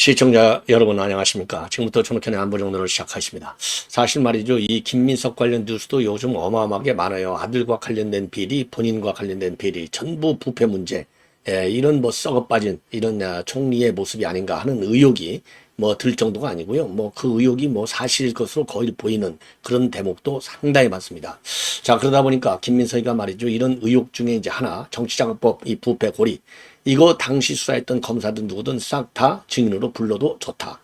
시청자 여러분 안녕하십니까. 지금부터 전국현의 안보정도를 시작하겠습니다. 사실 말이죠. 이 김민석 관련 뉴스도 요즘 어마어마하게 많아요. 아들과 관련된 비리, 본인과 관련된 비리, 전부 부패 문제, 이런 뭐 썩어빠진 이런 총리의 모습이 아닌가 하는 의혹이 뭐 들 정도가 아니고요. 뭐 그 의혹이 뭐 사실일 것으로 거의 보이는 그런 대목도 상당히 많습니다. 자, 그러다 보니까 김민석이가 말이죠. 이런 의혹 중에 이제 하나, 정치자금법 이 부패 고리, 이거 당시 수사했던 검사든 누구든 싹 다 증인으로 불러도 좋다.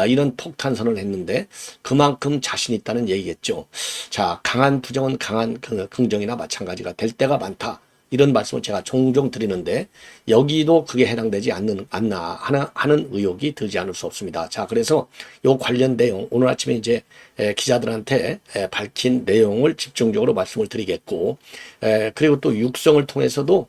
이런 폭탄선을 했는데 그만큼 자신 있다는 얘기겠죠. 자, 강한 부정은 강한 긍정이나 마찬가지가 될 때가 많다. 이런 말씀을 제가 종종 드리는데 여기도 그게 해당되지 않나 하는 의혹이 들지 않을 수 없습니다. 자, 그래서 요 관련 내용 오늘 아침에 이제 기자들한테 밝힌 내용을 집중적으로 말씀을 드리겠고, 그리고 또 육성을 통해서도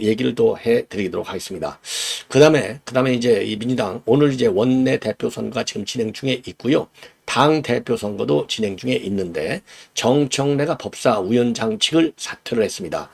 얘기를 또 해드리도록 하겠습니다. 그다음에 이제 이 민주당 오늘 이제 원내 대표 선거가 지금 진행 중에 있고요. 당 대표 선거도 진행 중에 있는데 정청래가 법사 우연장칙을 사퇴를 했습니다.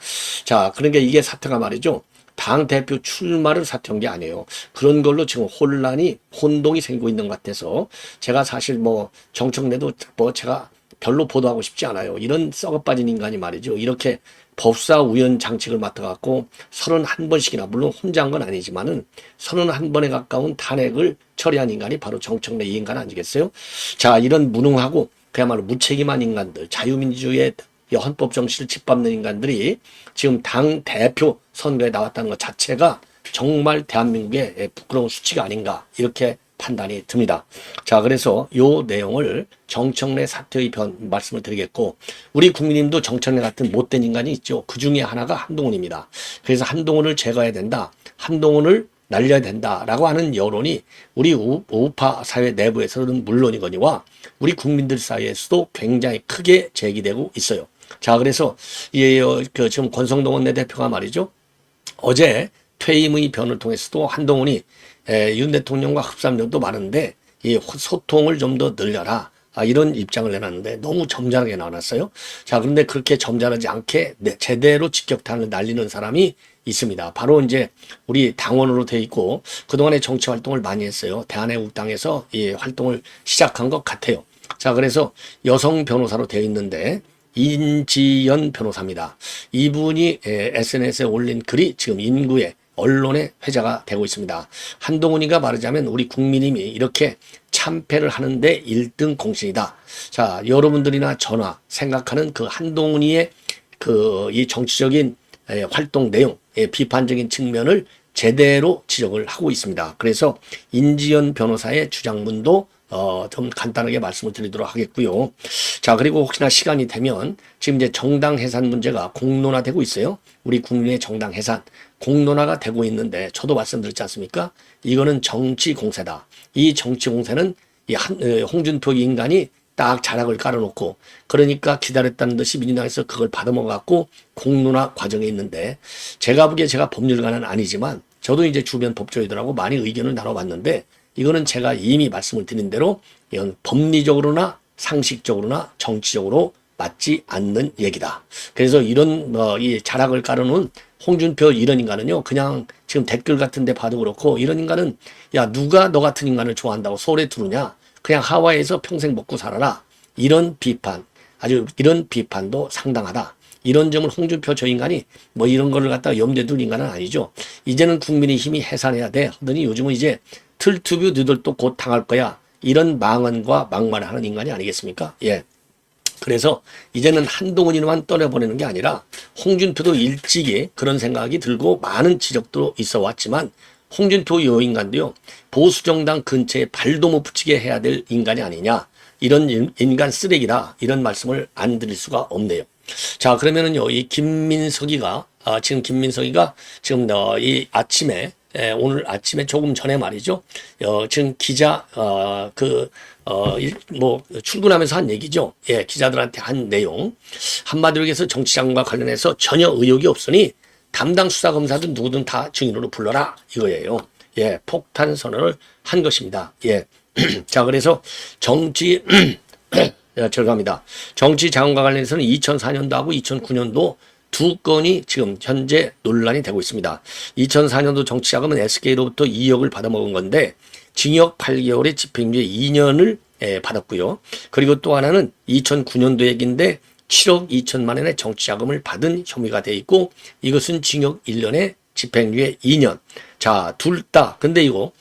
자, 그러니까 이게 사퇴가 말이죠. 당 대표 출마를 사퇴한 게 아니에요. 그런 걸로 지금 혼동이 생기고 있는 것 같아서 제가 사실 뭐 정청래도 뭐 제가 별로 보도하고 싶지 않아요. 이런 썩어빠진 인간이 말이죠. 이렇게 법사 우연장칙을 맡아갖고 31번씩이나, 물론 혼자 한 건 아니지만은 31번에 가까운 탄핵을 처리한 인간이 바로 정청래 이 인간 아니겠어요? 자, 이런 무능하고 그야말로 무책임한 인간들, 자유민주주의의 헌법 정신을 짓밟는 인간들이 지금 당 대표 선거에 나왔다는 것 자체가 정말 대한민국의 부끄러운 수치가 아닌가, 이렇게 판단이 듭니다. 자, 그래서 요 내용을 정청래 사퇴의 말씀을 드리겠고, 우리 국민님도 정청래 같은 못된 인간이 있죠. 그 중에 하나가 한동훈입니다. 그래서 한동훈을 제거해야 된다, 한동훈을 날려야 된다라고 하는 여론이 우리 우파 사회 내부에서는 물론이거니와 우리 국민들 사이에서도 굉장히 크게 제기되고 있어요. 자, 그래서 지금 권성동 원내대표가 말이죠. 어제 퇴임의 변을 통해서도 한동훈이 윤 대통령과 흡사점도 많은데 이 소통을 좀 더 늘려라, 이런 입장을 내놨는데 너무 점잖게 나왔어요. 자, 그런데 그렇게 점잖하지 않게 제대로 직격탄을 날리는 사람이 있습니다. 바로 이제 우리 당원으로 돼 있고 그동안에 정치 활동을 많이 했어요. 대한애국당에서 이 활동을 시작한 것 같아요. 자, 그래서 여성 변호사로 되어 있는데 인지연 변호사입니다. 이분이 SNS에 올린 글이 지금 인구의 언론의 회자가 되고 있습니다. 한동훈이가 말하자면 우리 국민님이 이렇게 참패를 하는데 1등 공신이다. 자, 여러분들이나 저나 생각하는 그 한동훈이의 이 정치적인 활동 내용, 비판적인 측면을 제대로 지적을 하고 있습니다. 그래서 인지연 변호사의 주장문도 좀 간단하게 말씀을 드리도록 하겠고요. 자, 그리고 혹시나 시간이 되면 지금 이제 정당 해산 문제가 공론화되고 있어요. 우리 국민의 정당 해산 공론화가 되고 있는데 저도 말씀드렸지 않습니까? 이거는 정치 공세다. 이 정치 공세는 홍준표 인간이 딱 자락을 깔아놓고, 그러니까 기다렸다는 듯이 민주당에서 그걸 받아먹어갖고 공론화 과정에 있는데, 제가 보기에 제가 법률가는 아니지만 저도 이제 주변 법조인들하고 많이 의견을 나눠봤는데 이거는 제가 이미 말씀을 드린 대로 이건 법리적으로나 상식적으로나 정치적으로 맞지 않는 얘기다. 그래서 이런 이 자락을 깔아놓은 홍준표 이런 인간은요, 그냥 지금 댓글 같은 데 봐도 그렇고, 이런 인간은 야, 누가 너 같은 인간을 좋아한다고 소리 두르냐, 그냥 하와이에서 평생 먹고 살아라, 이런 비판, 아주 이런 비판도 상당하다. 이런 점을 홍준표 저 인간이 뭐 이런 거를 갖다가 염두에 둘 인간은 아니죠. 이제는 국민의힘이 해산해야 돼 하더니 요즘은 이제 틀투뷰 너희들도 곧 당할 거야, 이런 망언과 막말을 하는 인간이 아니겠습니까? 예. 그래서 이제는 한동훈이만 떠내보내는 게 아니라 홍준표도 일찍이 그런 생각이 들고 많은 지적도 있어 왔지만 홍준표 요 인간도요, 보수정당 근처에 발도 못 붙이게 해야 될 인간이 아니냐, 이런 인간 쓰레기다, 이런 말씀을 안 드릴 수가 없네요. 자, 그러면은요, 이 김민석이가 지금 이 아침에 오늘 아침에 조금 전에 말이죠. 지금 기자 출근하면서 한 얘기죠. 예, 기자들한테 한 내용. 한마디로 해서 정치장과 관련해서 전혀 의혹이 없으니 담당 수사검사든 누구든 다 증인으로 불러라, 이거예요. 예, 폭탄 선언을 한 것입니다. 예. 자, 그래서 죄송합니다. 정치자금과 관련해서는 2004년도하고 2009년도 두 건이 지금 현재 논란이 되고 있습니다. 2004년도 정치자금은 SK로부터 2억을 받아먹은 건데 징역 8개월에 집행유예 2년을 받았고요. 그리고 또 하나는 2009년도 얘기인데 7억 2천만 원의 정치자금을 받은 혐의가 돼 있고 이것은 징역 1년에 집행유예 2년. 자, 둘 다. 근데 이거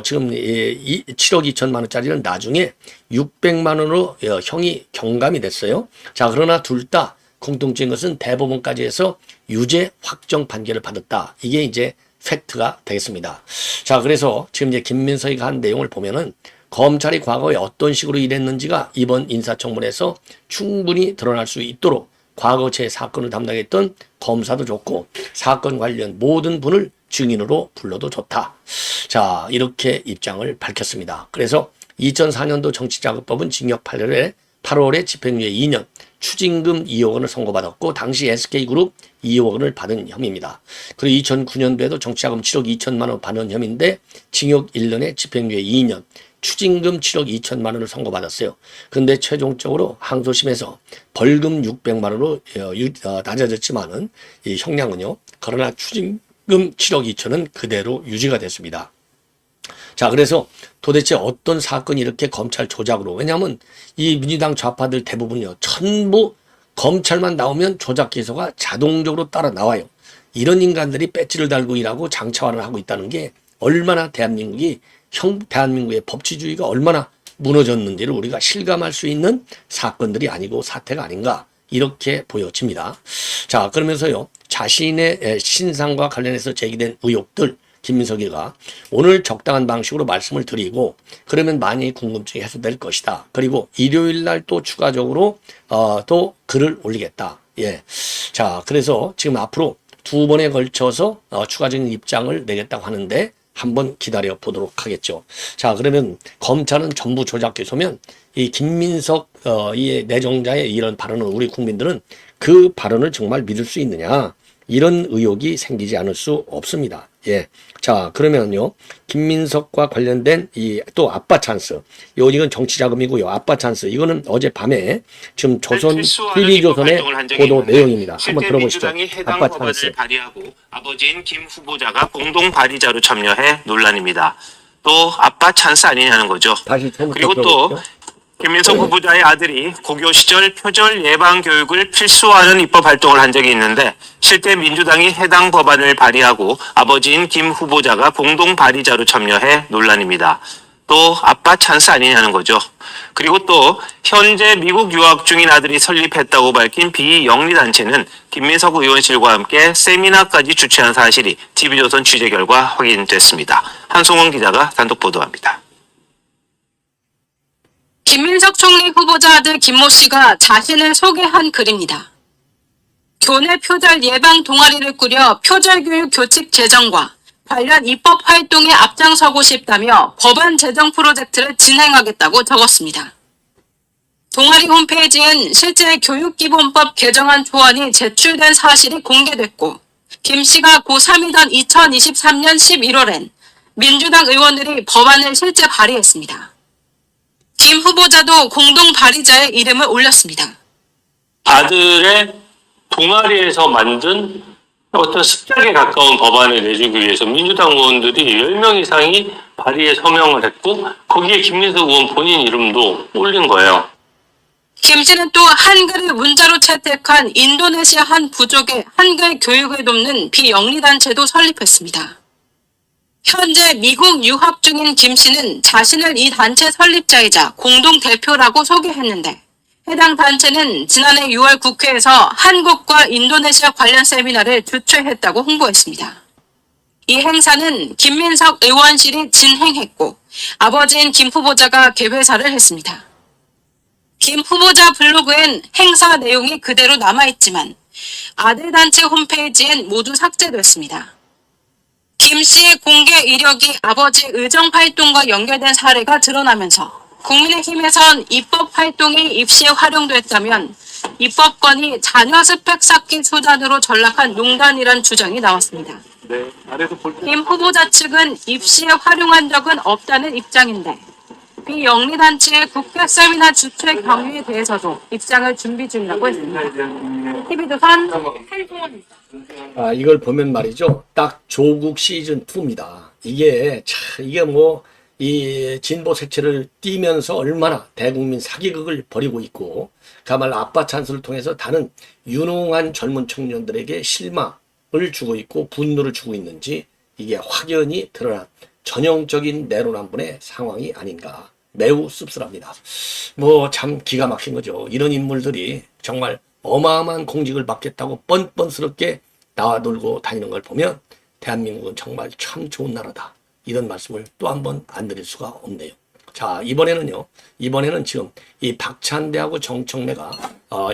지금 7억 2천만 원짜리는 나중에 600만 원으로 형이 경감이 됐어요. 자, 그러나 둘 다 공통적인 것은 대법원까지 해서 유죄 확정 판결을 받았다. 이게 이제 팩트가 되겠습니다. 자, 그래서 지금 이제 김민석이가 한 내용을 보면은 검찰이 과거에 어떤 식으로 일했는지가 이번 인사청문회에서 충분히 드러날 수 있도록 과거 제 사건을 담당했던 검사도 좋고 사건 관련 모든 분을 증인으로 불러도 좋다. 자, 이렇게 입장을 밝혔습니다. 그래서 2004년도 정치자금법은 징역 8월에 집행유예 2년, 추징금 2억 원을 선고받았고 당시 SK그룹 2억 원을 받은 혐의입니다. 그리고 2009년도에도 정치자금 7억 2천만 원 받은 혐의인데 징역 1년에 집행유예 2년, 추징금 7억 2천만 원을 선고받았어요. 근데 최종적으로 항소심에서 벌금 600만 원으로 낮아졌지만은 이 형량은요. 그러나 추징금 7억 2천은 그대로 유지가 됐습니다. 자, 그래서 도대체 어떤 사건이 이렇게 검찰 조작으로, 왜냐하면 이 민주당 좌파들 대부분요, 전부 검찰만 나오면 조작 기소가 자동적으로 따라 나와요. 이런 인간들이 배지를 달고 일하고 장차관을 하고 있다는 게 얼마나 대한민국의 법치주의가 얼마나 무너졌는지를 우리가 실감할 수 있는 사건들이 아니고 사태가 아닌가, 이렇게 보여집니다. 자, 그러면서요, 자신의 신상과 관련해서 제기된 의혹들, 김민석이가 오늘 적당한 방식으로 말씀을 드리고 그러면 많이 궁금증이 해소될 것이다. 그리고 일요일 날 또 추가적으로 또 글을 올리겠다. 예. 자, 그래서 지금 앞으로 두 번에 걸쳐서 추가적인 입장을 내겠다고 하는데 한번 기다려 보도록 하겠죠. 자, 그러면 검찰은 전부 조작 기소면 이 김민석 이 내정자의 이런 발언을 우리 국민들은 그 발언을 정말 믿을 수 있느냐? 이런 의혹이 생기지 않을 수 없습니다. 예. 자, 그러면요. 김민석과 관련된 이 또 아빠 찬스. 이건 정치 자금이고요. 아빠 찬스. 이거는 어젯밤에 지금 TV조선의 보도 내용입니다. 한번 들어보시죠. 해당 법안을 발의하고 아버지인 김 후보자가 공동 발의자로 참여해 논란입니다. 또 아빠 찬스 아니냐는 거죠. 다시 그리고 또 김민석 후보자의 아들이 고교 시절 표절 예방 교육을 필수화하는 입법 활동을 한 적이 있는데 실제 민주당이 해당 법안을 발의하고 아버지인 김 후보자가 공동 발의자로 참여해 논란입니다. 또 아빠 찬스 아니냐는 거죠. 그리고 또 현재 미국 유학 중인 아들이 설립했다고 밝힌 비영리단체는 김민석 의원실과 함께 세미나까지 주최한 사실이 TV조선 취재 결과 확인됐습니다. 한송원 기자가 단독 보도합니다. 김민석 총리 후보자 아들 김모 씨가 자신을 소개한 글입니다. 교내 표절 예방 동아리를 꾸려 표절교육 교칙 제정과 관련 입법 활동에 앞장서고 싶다며 법안 제정 프로젝트를 진행하겠다고 적었습니다. 동아리 홈페이지엔 실제 교육기본법 개정안 초안이 제출된 사실이 공개됐고 김 씨가 고3이던 2023년 11월엔 민주당 의원들이 법안을 실제 발의했습니다. 김 후보자도 공동 발의자의 이름을 올렸습니다. 아들의 동아리에서 만든 어떤 습작에 가까운 법안을 내주기 위해서 민주당 의원들이 10명 이상이 발의에 서명을 했고 거기에 김민석 의원 본인 이름도 올린 거예요. 김 씨는 또 한글을 문자로 채택한 인도네시아 한 부족의 한글 교육을 돕는 비영리단체도 설립했습니다. 현재 미국 유학 중인 김 씨는 자신을 이 단체 설립자이자 공동대표라고 소개했는데 해당 단체는 지난해 6월 국회에서 한국과 인도네시아 관련 세미나를 주최했다고 홍보했습니다. 이 행사는 김민석 의원실이 진행했고 아버지인 김 후보자가 개회사를 했습니다. 김 후보자 블로그엔 행사 내용이 그대로 남아있지만 아들 단체 홈페이지엔 모두 삭제됐습니다. 김 씨의 공개 이력이 아버지 의정 활동과 연결된 사례가 드러나면서 국민의힘에선 입법 활동이 입시에 활용됐다면 입법권이 자녀 스펙 쌓기 수단으로 전락한 농단이란 주장이 나왔습니다. 김 후보자 측은 입시에 활용한 적은 없다는 입장인데 비영리단체의 국회 세미나 주최 경위에 대해서도 입장을 준비 중이라고 했습니다. TV조선 한동원입니다. 이걸 보면 말이죠. 딱 조국 시즌 2입니다. 이게 뭐, 이 진보 색채를 띠면서 얼마나 대국민 사기극을 벌이고 있고, 가말 아빠 찬스를 통해서 다른 유능한 젊은 청년들에게 실망을 주고 있고, 분노를 주고 있는지, 이게 확연히 드러난 전형적인 내로남불의 상황이 아닌가. 매우 씁쓸합니다. 뭐 참 기가 막힌 거죠. 이런 인물들이 정말 어마어마한 공직을 받겠다고 뻔뻔스럽게 나와돌고 다니는 걸 보면 대한민국은 정말 참 좋은 나라다. 이런 말씀을 또 한 번 안 드릴 수가 없네요. 자, 이번에는 지금 이 박찬대하고 정청래가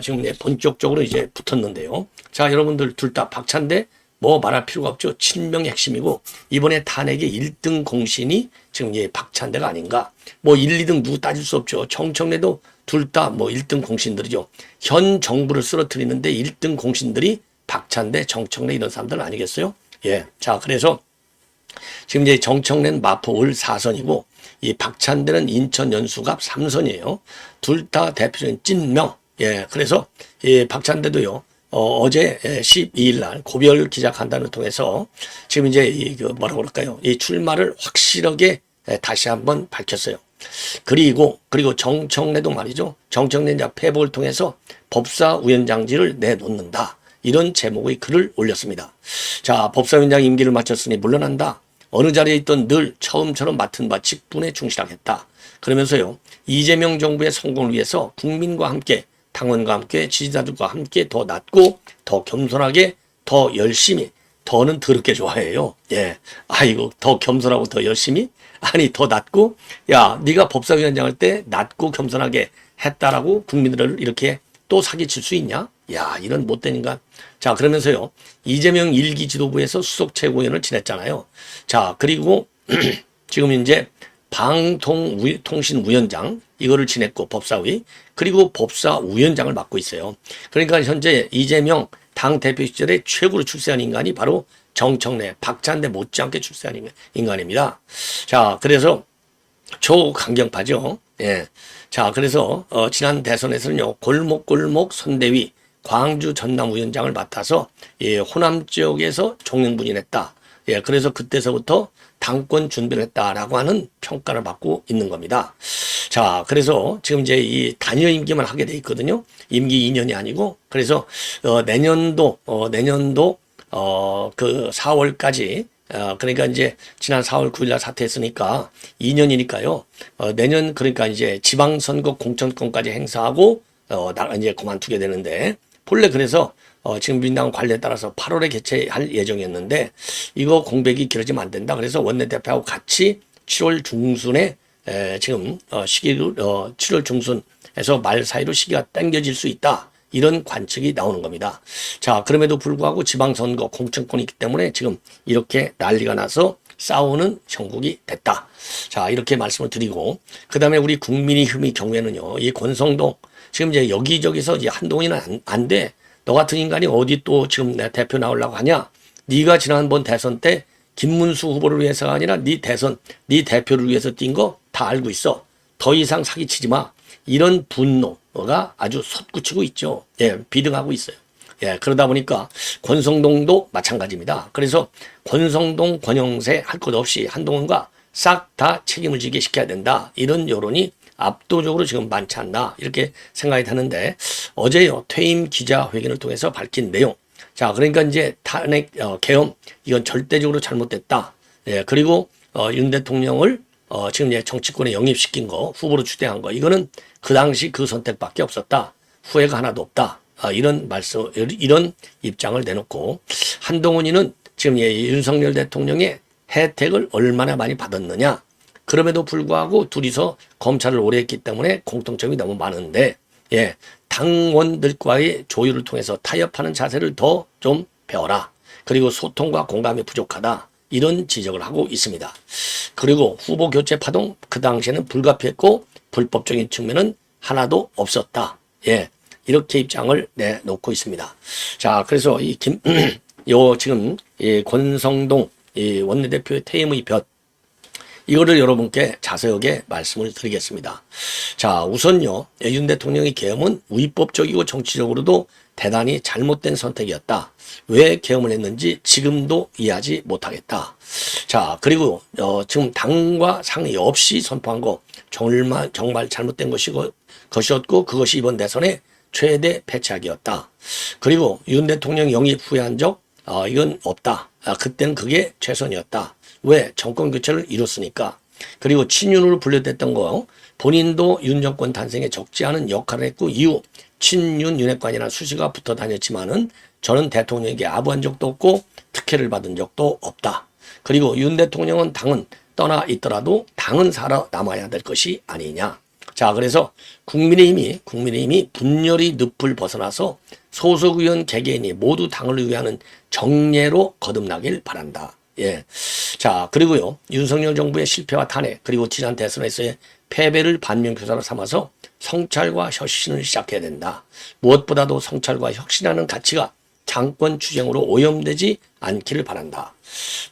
지금 본격적으로 이제 붙었는데요. 자, 여러분들 둘 다 박찬대 뭐 말할 필요가 없죠. 친명의 핵심이고 이번에 탄핵의 1등 공신이 지금 박찬대가 아닌가. 뭐 1, 2등 누구 따질 수 없죠. 정청래도 둘 다 뭐 1등 공신들이죠. 현 정부를 쓰러뜨리는데 1등 공신들이 박찬대, 정청래 이런 사람들 아니겠어요? 예. 자, 그래서 지금 이제 정청래는 마포 을 4선이고 이 박찬대는 인천 연수갑 3선이에요. 둘 다 대표적인 찐명. 예. 그래서 이 박찬대도요. 어제 12일 날 고별 기자간담회를 통해서 지금 이제 뭐라고 그럴까요? 이 출마를 확실하게 다시 한번 밝혔어요. 그리고 정청래도 말이죠. 정청래 이제 패복을 통해서 법사위원장직을 내놓는다. 이런 제목의 글을 올렸습니다. 자, 법사위원장 임기를 마쳤으니 물러난다. 어느 자리에 있던 늘 처음처럼 맡은 바 직분에 충실하겠다. 그러면서요. 이재명 정부의 성공을 위해서 국민과 함께 당원과 함께 지지자들과 함께 더 낫고 더 겸손하게 더 열심히 더는 더럽게 좋아해요. 예. 아이고 더 겸손하고 더 열심히 아니 더 낫고 야 네가 법사위원장 할 때 낫고 겸손하게 했다라고 국민들을 이렇게 또 사기칠 수 있냐? 야 이런 못된 인간. 자 그러면서요. 이재명 1기 지도부에서 수석 최고위원을 지냈잖아요. 자 그리고 지금 이제 방통신위원장 이거를 지냈고 법사위 그리고 법사위원장을 맡고 있어요. 그러니까 현재 이재명 당대표 시절에 최고로 출세한 인간이 바로 정청래, 박찬대 못지않게 출세한 인간입니다. 자, 그래서 초강경파죠. 예. 자, 그래서 지난 대선에서는요 골목골목 선대위 광주 전남위원장을 맡아서 예, 호남 지역에서 종횡분인했다. 예, 그래서 그때서부터 당권 준비를 했다라고 하는 평가를 받고 있는 겁니다. 자, 그래서 지금 이제 이 단여 임기만 하게 돼 있거든요. 임기 2년이 아니고, 그래서 내년도 그 4월까지 그러니까 이제 지난 4월 9일 날 사퇴했으니까 2년이니까요. 내년 그러니까 이제 지방선거 공천권까지 행사하고 이제 그만두게 되는데 본래 그래서 지금 민주당 관리에 따라서 8월에 개최할 예정이었는데 이거 공백이 길어지면 안 된다. 그래서 원내대표하고 같이 7월 중순에 지금 시기를 7월 중순에서 말 사이로 시기가 당겨질 수 있다. 이런 관측이 나오는 겁니다. 자, 그럼에도 불구하고 지방선거 공천권이 있기 때문에 지금 이렇게 난리가 나서 싸우는 형국이 됐다. 자, 이렇게 말씀을 드리고 그다음에 우리 국민의힘의 경우에는요. 이 권성동 지금 이제 여기저기서 이제 한동훈은 안 돼. 너 같은 인간이 어디 또 지금 내 대표 나오려고 하냐? 네가 지난번 대선 때 김문수 후보를 위해서가 아니라 네 대표를 위해서 뛴 거 다 알고 있어. 더 이상 사기치지 마. 이런 분노가 아주 솟구치고 있죠. 예, 비등하고 있어요. 예, 그러다 보니까 권성동도 마찬가지입니다. 그래서 권성동, 권영세 할 것 없이 한동훈과 싹 다 책임을 지게 시켜야 된다. 이런 여론이 압도적으로 지금 많지 않나 이렇게 생각이 드는데 어제요 퇴임 기자회견을 통해서 밝힌 내용. 자, 그러니까 이제 탄핵 계엄 이건 절대적으로 잘못됐다. 예, 그리고 윤 대통령을 지금 이제 정치권에 영입시킨 거 후보로 추대한 거 이거는 그 당시 그 선택밖에 없었다. 후회가 하나도 없다. 이런 말씀 이런 입장을 내놓고 한동훈이는 지금 윤석열 대통령의 혜택을 얼마나 많이 받았느냐. 그럼에도 불구하고 둘이서 검찰을 오래 했기 때문에 공통점이 너무 많은데 예, 당원들과의 조율을 통해서 타협하는 자세를 더 좀 배워라. 그리고 소통과 공감이 부족하다. 이런 지적을 하고 있습니다. 그리고 후보 교체 파동 그 당시에는 불가피했고 불법적인 측면은 하나도 없었다. 예, 이렇게 입장을 내놓고 있습니다. 자, 그래서 지금 이 권성동 이 원내대표의 퇴임의 볕 이거를 여러분께 자세하게 말씀을 드리겠습니다. 자, 우선요, 윤 대통령의 계엄은 위법적이고 정치적으로도 대단히 잘못된 선택이었다. 왜 계엄을 했는지 지금도 이해하지 못하겠다. 자, 그리고 지금 당과 상의 없이 선포한 거 정말 잘못된 것이었고 그것이 이번 대선의 최대 패착이었다. 그리고 윤 대통령 영입 후회한 적 이건 없다. 그때는 그게 최선이었다. 왜? 정권 교체를 이뤘으니까. 그리고 친윤으로 분류됐던 거 본인도 윤 정권 탄생에 적지 않은 역할을 했고 이후 친윤 윤핵관이나 수식어가 붙어 다녔지만은 저는 대통령에게 아부한 적도 없고 특혜를 받은 적도 없다. 그리고 윤 대통령은 당은 떠나 있더라도 당은 살아남아야 될 것이 아니냐. 자, 그래서 국민의힘이 분열의 늪을 벗어나서 소속 의원 개개인이 모두 당을 위하는 정례로 거듭나길 바란다. 예. 자, 그리고요, 윤석열 정부의 실패와 탄핵, 그리고 지난 대선에서의 패배를 반면교사로 삼아서 성찰과 혁신을 시작해야 된다. 무엇보다도 성찰과 혁신하는 가치가 당권 추쟁으로 오염되지 않기를 바란다.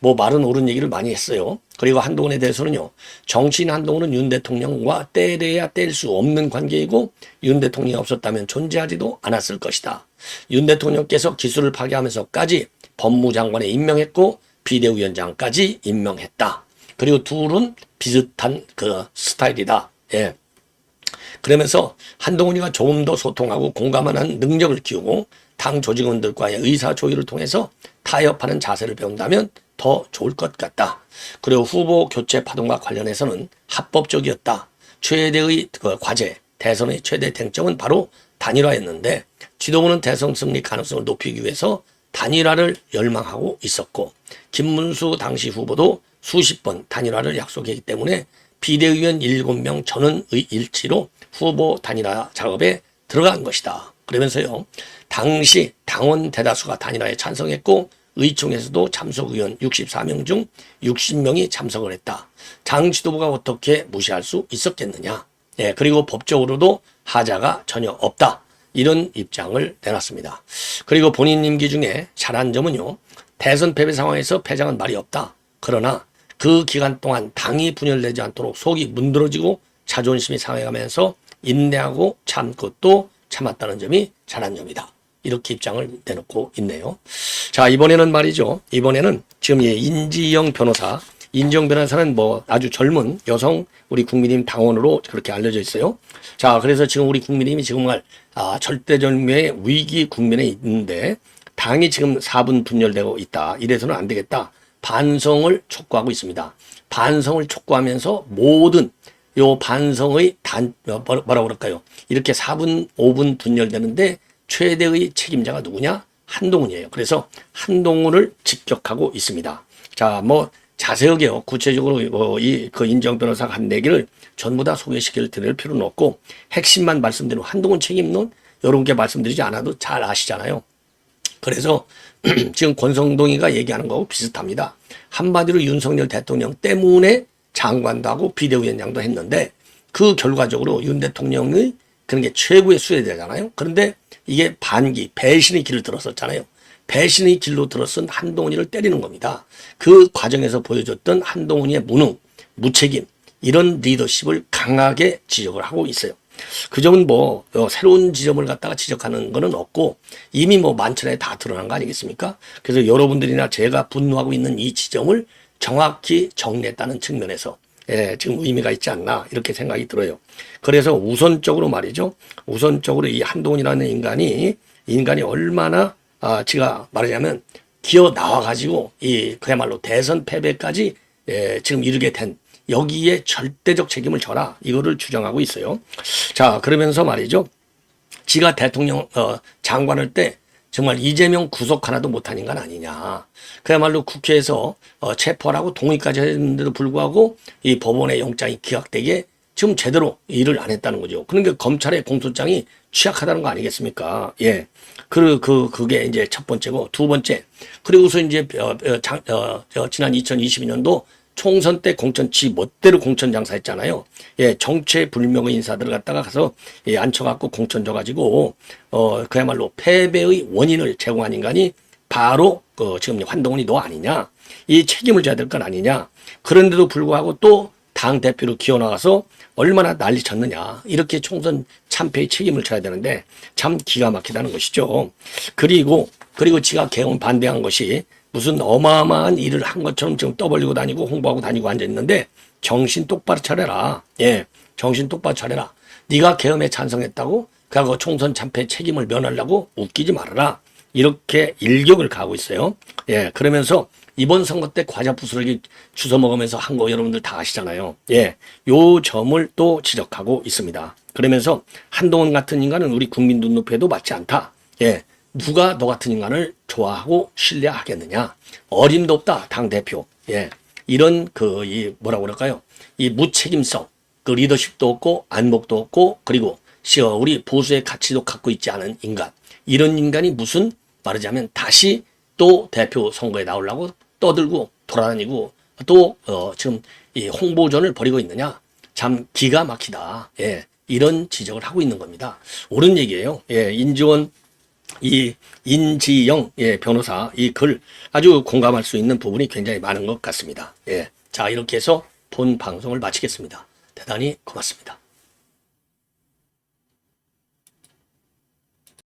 뭐 말은 옳은 얘기를 많이 했어요. 그리고 한동훈에 대해서는요, 정치인 한동훈은 윤 대통령과 떼려야 뗄 수 없는 관계이고 윤 대통령이 없었다면 존재하지도 않았을 것이다. 윤 대통령께서 기술을 파괴하면서까지 법무장관에 임명했고 비대위원장까지 임명했다. 그리고 둘은 비슷한 그 스타일이다. 예. 그러면서 한동훈이가 조금 더 소통하고 공감하는 능력을 키우고 당 조직원들과의 의사 조율을 통해서 타협하는 자세를 배운다면 더 좋을 것 같다. 그리고 후보 교체 파동과 관련해서는 합법적이었다. 최대의 과제, 대선의 최대 쟁점은 바로 단일화였는데 지도부는 대선 승리 가능성을 높이기 위해서 단일화를 열망하고 있었고 김문수 당시 후보도 수십 번 단일화를 약속했기 때문에 비대위원 7명 전원의 일치로 후보 단일화 작업에 들어간 것이다. 그러면서요, 당시 당원 대다수가 단일화에 찬성했고 의총에서도 참석 의원 64명 중 60명이 참석을 했다. 당 지도부가 어떻게 무시할 수 있었겠느냐. 예, 그리고 법적으로도 하자가 전혀 없다. 이런 입장을 내놨습니다. 그리고 본인 임기 중에 잘한 점은요, 대선 패배 상황에서 패장은 말이 없다. 그러나 그 기간 동안 당이 분열되지 않도록 속이 문드러지고 자존심이 상해가면서 인내하고 참고 또 참았다는 점이 잘한 점이다. 이렇게 입장을 내놓고 있네요. 자, 이번에는 말이죠. 이번에는 지금 인지영 변호사, 인지영 변호사는 뭐 아주 젊은 여성 우리 국민의힘 당원으로 그렇게 알려져 있어요. 자, 그래서 지금 우리 국민의힘이 정말 절대절명의 위기 국면에 있는데 당이 지금 4분 분열되고 있다. 이래서는 안 되겠다. 반성을 촉구하고 있습니다. 반성을 촉구하면서 모든 요 반성의 뭐라고 그럴까요? 이렇게 4분, 5분 분열되는데 최대의 책임자가 누구냐? 한동훈이에요. 그래서 한동훈을 직격하고 있습니다. 자, 뭐 자세하게요. 구체적으로 그 인정 변호사가 한 얘기를 전부 다 소개시킬 드릴 필요는 없고 핵심만 말씀드리면 한동훈 책임론 여러분께 말씀드리지 않아도 잘 아시잖아요. 그래서 지금 권성동이가 얘기하는 거하고 비슷합니다. 한마디로 윤석열 대통령 때문에 장관도 하고 비대위원장도 했는데 그 결과적으로 윤 대통령의 그런 게 최고의 수혜자잖아요. 그런데 이게 배신의 길을 들었었잖아요. 배신의 길로 들어선 한동훈이를 때리는 겁니다. 그 과정에서 보여줬던 한동훈이의 무능, 무책임 이런 리더십을 강하게 지적을 하고 있어요. 그 점은 뭐 새로운 지점을 갖다가 지적하는 거는 없고 이미 뭐 만천에 다 드러난 거 아니겠습니까? 그래서 여러분들이나 제가 분노하고 있는 이 지점을 정확히 정리했다는 측면에서 지금 의미가 있지 않나 이렇게 생각이 들어요. 그래서 우선적으로 말이죠. 우선적으로 이 한동훈이라는 인간이 얼마나 제가 말하자면 기어 나와가지고 그야말로 대선 패배까지 지금 이르게 된 여기에 절대적 책임을 져라 이거를 주장하고 있어요. 자, 그러면서 말이죠. 지가 대통령 장관할 때 정말 이재명 구속 하나도 못한 인간 아니냐. 그야말로 국회에서 체포하라고 동의까지 했는데도 불구하고 이 법원의 영장이 기각되게 지금 제대로 일을 안 했다는 거죠. 그러니까 검찰의 공소장이 취약하다는 거 아니겠습니까? 예. 그게 이제 첫 번째고 두 번째. 그리고서 이제 지난 2022년도 총선 때 공천 지 멋대로 공천 장사했잖아요. 예, 정체불명의 인사들을 갖다가 가서 앉혀갖고 공천 줘가지고 그야말로 패배의 원인을 제공한 인간이 바로 지금 한동훈이 너 아니냐. 이 책임을 져야 될 건 아니냐. 그런데도 불구하고 또 당대표로 기어나가서 얼마나 난리 쳤느냐. 이렇게 총선 참패의 책임을 져야 되는데 참 기가 막히다는 것이죠. 그리고 지가 개헌 반대한 것이 무슨 어마어마한 일을 한 것처럼 지금 떠벌리고 다니고 홍보하고 다니고 앉아있는데 정신 똑바로 차려라. 예, 정신 똑바로 차려라. 네가 계엄에 찬성했다고 그하고 총선 참패 책임을 면하려고 웃기지 말아라. 이렇게 일격을 가하고 있어요. 예, 그러면서 이번 선거 때 과자 부스러기 주워 먹으면서 한 거 여러분들 다 아시잖아요. 예, 요 점을 또 지적하고 있습니다. 그러면서 한동훈 같은 인간은 우리 국민 눈높이에도 맞지 않다. 예, 누가 너 같은 인간을 좋아하고 신뢰하겠느냐. 어림도 없다, 당대표. 예, 이런 뭐라고 그럴까요? 이 무책임성, 그 리더십도 없고 안목도 없고 그리고 우리 보수의 가치도 갖고 있지 않은 인간. 이런 인간이 무슨 말하자면 다시 또 대표 선거에 나오려고 떠들고 돌아다니고 또 지금 이 홍보전을 벌이고 있느냐. 참 기가 막히다. 예, 이런 지적을 하고 있는 겁니다. 옳은 얘기예요. 예, 인지영 변호사 이 글 아주 공감할 수 있는 부분이 굉장히 많은 것 같습니다. 예, 자 이렇게 해서 본 방송을 마치겠습니다. 대단히 고맙습니다.